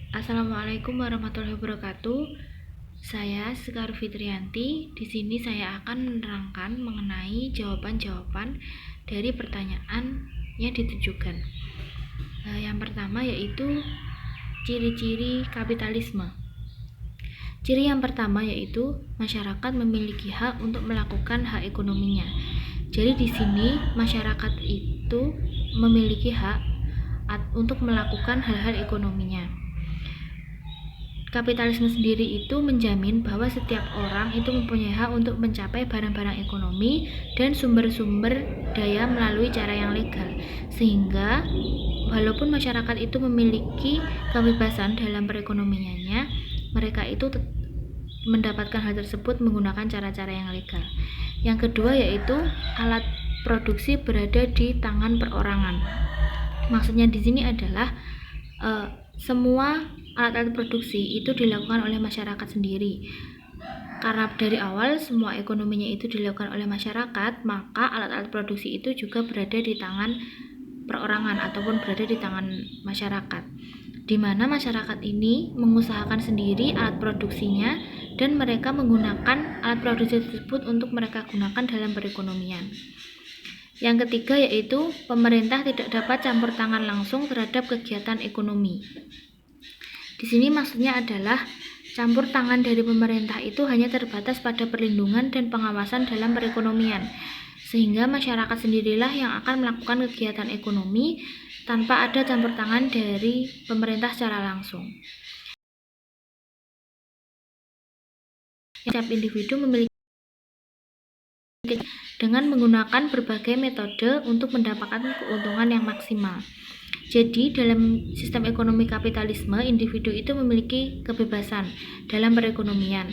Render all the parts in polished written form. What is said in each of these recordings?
Assalamualaikum warahmatullahi wabarakatuh. Saya Sekar Fitrianti. Di sini saya akan menerangkan mengenai jawaban-jawaban dari pertanyaan yang ditujukan. Yang pertama yaitu ciri-ciri kapitalisme. Ciri yang pertama yaitu masyarakat memiliki hak untuk melakukan hak ekonominya. Jadi di sini masyarakat itu memiliki hak untuk melakukan hal-hal ekonominya. Kapitalisme sendiri itu menjamin bahwa setiap orang itu mempunyai hak untuk mencapai barang-barang ekonomi dan sumber-sumber daya melalui cara yang legal. Sehingga walaupun masyarakat itu memiliki kebebasan dalam perekonomiannya, mereka itu mendapatkan hal tersebut menggunakan cara-cara yang legal. Yang kedua yaitu alat produksi berada di tangan perorangan. Maksudnya di sini adalah semua alat-alat produksi itu dilakukan oleh masyarakat sendiri. Karena dari awal semua ekonominya itu dilakukan oleh masyarakat, maka alat-alat produksi itu juga berada di tangan perorangan ataupun berada di tangan masyarakat, di mana masyarakat ini mengusahakan sendiri alat produksinya dan mereka menggunakan alat produksi tersebut untuk mereka gunakan dalam perekonomian. Yang ketiga yaitu pemerintah tidak dapat campur tangan langsung terhadap kegiatan ekonomi. Di sini maksudnya adalah campur tangan dari pemerintah itu hanya terbatas pada perlindungan dan pengawasan dalam perekonomian, sehingga masyarakat sendirilah yang akan melakukan kegiatan ekonomi tanpa ada campur tangan dari pemerintah secara langsung. Setiap individu memiliki dengan menggunakan berbagai metode untuk mendapatkan keuntungan yang maksimal. Jadi dalam sistem ekonomi kapitalisme, individu itu memiliki kebebasan dalam perekonomian,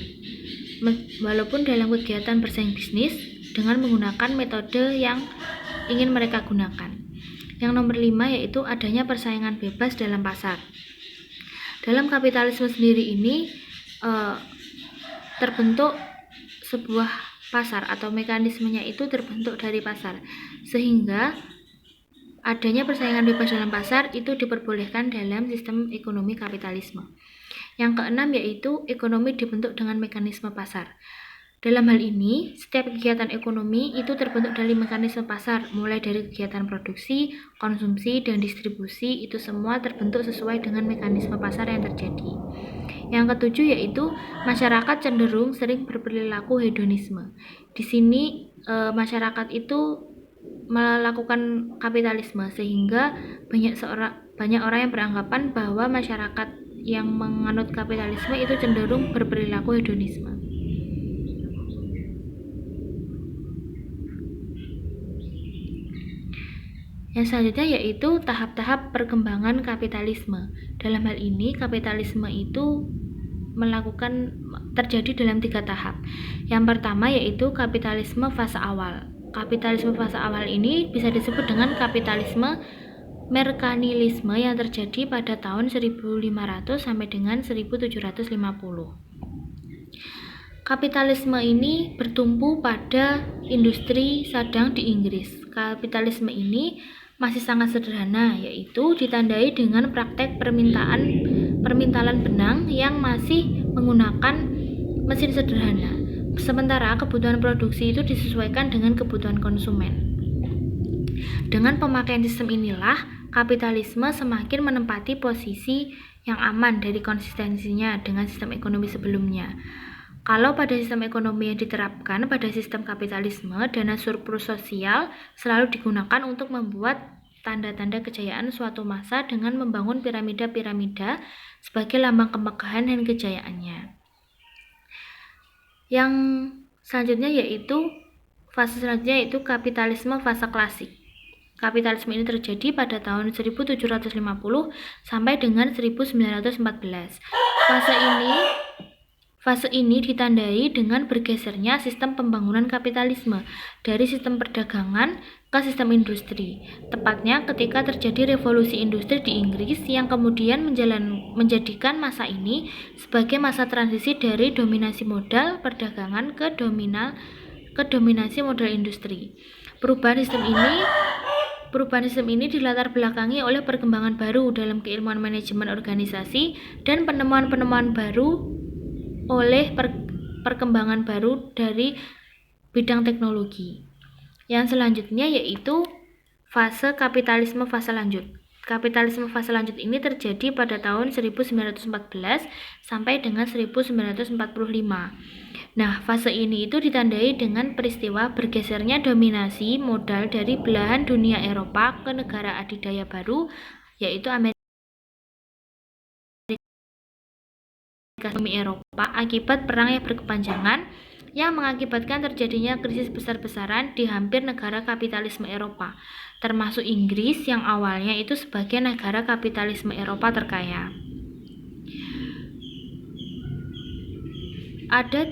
walaupun dalam kegiatan bersaing bisnis dengan menggunakan metode yang ingin mereka gunakan. Yang nomor 5 yaitu adanya persaingan bebas dalam pasar. Dalam kapitalisme sendiri ini terbentuk sebuah pasar atau mekanismenya itu terbentuk dari pasar, sehingga adanya persaingan bebas dalam pasar itu diperbolehkan dalam sistem ekonomi kapitalisme. Yang keenam yaitu ekonomi dibentuk dengan mekanisme pasar. Dalam hal ini, setiap kegiatan ekonomi itu terbentuk dari mekanisme pasar, mulai dari kegiatan produksi, konsumsi, dan distribusi, itu semua terbentuk sesuai dengan mekanisme pasar yang terjadi. Yang ketujuh yaitu masyarakat cenderung sering berperilaku hedonisme. Di sini masyarakat itu melakukan kapitalisme, sehingga banyak orang yang beranggapan bahwa masyarakat yang menganut kapitalisme itu cenderung berperilaku hedonisme. Yang selanjutnya yaitu tahap-tahap perkembangan kapitalisme. Dalam hal ini kapitalisme itu terjadi dalam 3 tahap. Yang pertama yaitu kapitalisme fase awal. Kapitalisme fase awal ini bisa disebut dengan kapitalisme merkanilisme yang terjadi pada tahun 1500 sampai dengan 1750. Kapitalisme ini bertumpu pada industri sadang di Inggris. Kapitalisme ini masih sangat sederhana, yaitu ditandai dengan praktek permintalan benang yang masih menggunakan mesin sederhana. Sementara kebutuhan produksi itu disesuaikan dengan kebutuhan konsumen. Dengan pemakaian sistem inilah kapitalisme semakin menempati posisi yang aman dari konsistensinya dengan sistem ekonomi sebelumnya. Kalau pada sistem ekonomi yang diterapkan pada sistem kapitalisme, dana surplus sosial selalu digunakan untuk membuat tanda-tanda kejayaan suatu masa dengan membangun piramida-piramida sebagai lambang kemegahan dan kejayaannya. Yang selanjutnya yaitu fase selanjutnya yaitu kapitalisme fase klasik. Kapitalisme ini terjadi pada tahun 1750 sampai dengan 1914. Fase ini ditandai dengan bergesernya sistem pembangunan kapitalisme dari sistem perdagangan ke sistem industri. Tepatnya ketika terjadi revolusi industri di Inggris yang kemudian menjadikan masa ini sebagai masa transisi dari dominasi modal perdagangan ke dominasi modal industri. Perubahan Perubahan sistem ini dilatar belakangi oleh perkembangan baru dalam keilmuan manajemen organisasi dan penemuan-penemuan baru oleh perkembangan baru dari bidang teknologi. Yang selanjutnya yaitu fase kapitalisme fase lanjut. Kapitalisme fase lanjut ini terjadi pada tahun 1914 sampai dengan 1945. Nah, fase ini itu ditandai dengan peristiwa bergesernya dominasi modal dari belahan dunia Eropa ke negara adidaya baru, yaitu Amerika Eropa akibat perang yang berkepanjangan yang mengakibatkan terjadinya krisis besar-besaran di hampir negara kapitalisme Eropa, termasuk Inggris yang awalnya itu sebagai negara kapitalisme Eropa terkaya. Ada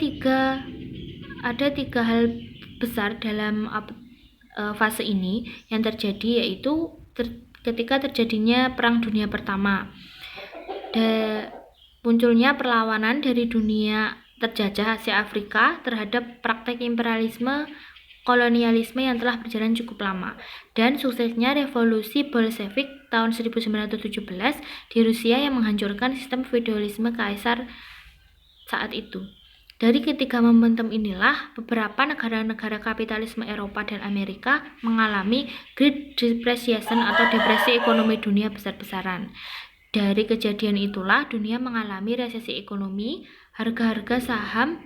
tiga hal besar dalam fase ini yang terjadi, yaitu ketika terjadinya Perang Dunia Pertama, munculnya perlawanan dari dunia terjajah Asia Afrika terhadap praktek imperialisme kolonialisme yang telah berjalan cukup lama, dan suksesnya revolusi Bolshevik tahun 1917 di Rusia yang menghancurkan sistem feodalisme kaisar saat itu. Dari ketiga momentum inilah beberapa negara-negara kapitalisme Eropa dan Amerika mengalami Great Depression atau depresi ekonomi dunia besar-besaran. Dari kejadian itulah dunia mengalami resesi ekonomi, harga-harga saham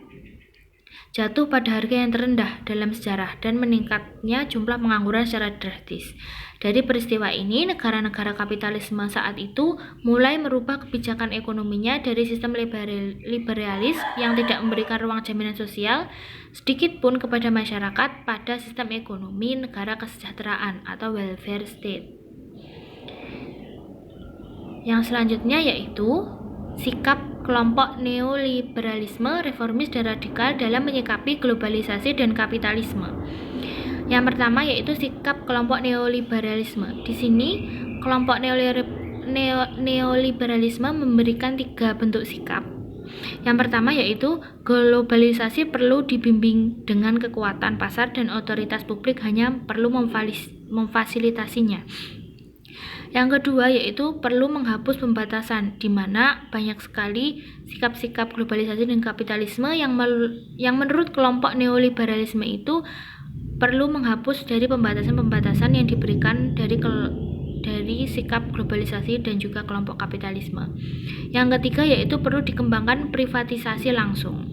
jatuh pada harga yang terendah dalam sejarah dan meningkatnya jumlah pengangguran secara drastis. Dari peristiwa ini, negara-negara kapitalisme saat itu mulai merubah kebijakan ekonominya dari sistem liberalis yang tidak memberikan ruang jaminan sosial sedikit pun kepada masyarakat pada sistem ekonomi negara kesejahteraan atau welfare state. Yang selanjutnya yaitu sikap kelompok neoliberalisme, reformis, dan radikal dalam menyikapi globalisasi dan kapitalisme. Yang pertama yaitu sikap kelompok neoliberalisme. Di sini kelompok neoliberalisme memberikan 3 bentuk sikap. Yang pertama yaitu globalisasi perlu dibimbing dengan kekuatan pasar dan otoritas publik hanya perlu memfasilitasinya. Yang kedua yaitu perlu menghapus pembatasan, di mana banyak sekali sikap-sikap globalisasi dan kapitalisme yang menurut kelompok neoliberalisme itu perlu menghapus dari pembatasan-pembatasan yang diberikan dari sikap globalisasi dan juga kelompok kapitalisme. Yang ketiga yaitu perlu dikembangkan privatisasi langsung.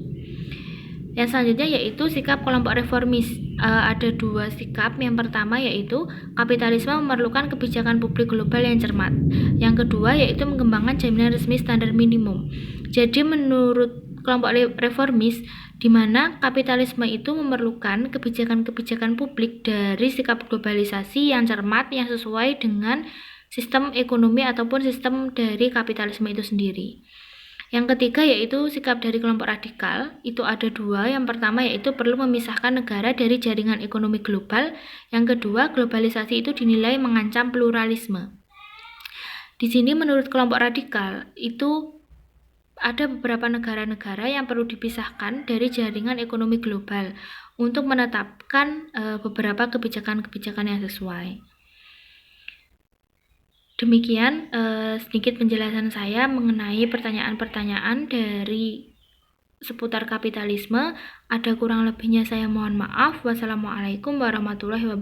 Yang selanjutnya yaitu sikap kelompok reformis. Ada 2 sikap. Yang pertama yaitu kapitalisme memerlukan kebijakan publik global yang cermat. Yang kedua yaitu mengembangkan jaminan resmi standar minimum. Jadi menurut kelompok reformis, di mana kapitalisme itu memerlukan kebijakan-kebijakan publik dari sikap globalisasi yang cermat yang sesuai dengan sistem ekonomi ataupun sistem dari kapitalisme itu sendiri. Yang ketiga yaitu sikap dari kelompok radikal, itu ada 2. Yang pertama yaitu perlu memisahkan negara dari jaringan ekonomi global. Yang kedua, globalisasi itu dinilai mengancam pluralisme. Di sini menurut kelompok radikal, itu ada beberapa negara-negara yang perlu dipisahkan dari jaringan ekonomi global untuk menetapkan beberapa kebijakan-kebijakan yang sesuai. Demikian sedikit penjelasan saya mengenai pertanyaan-pertanyaan dari seputar kapitalisme. Ada kurang lebihnya saya mohon maaf. Wassalamualaikum warahmatullahi wabarakatuh.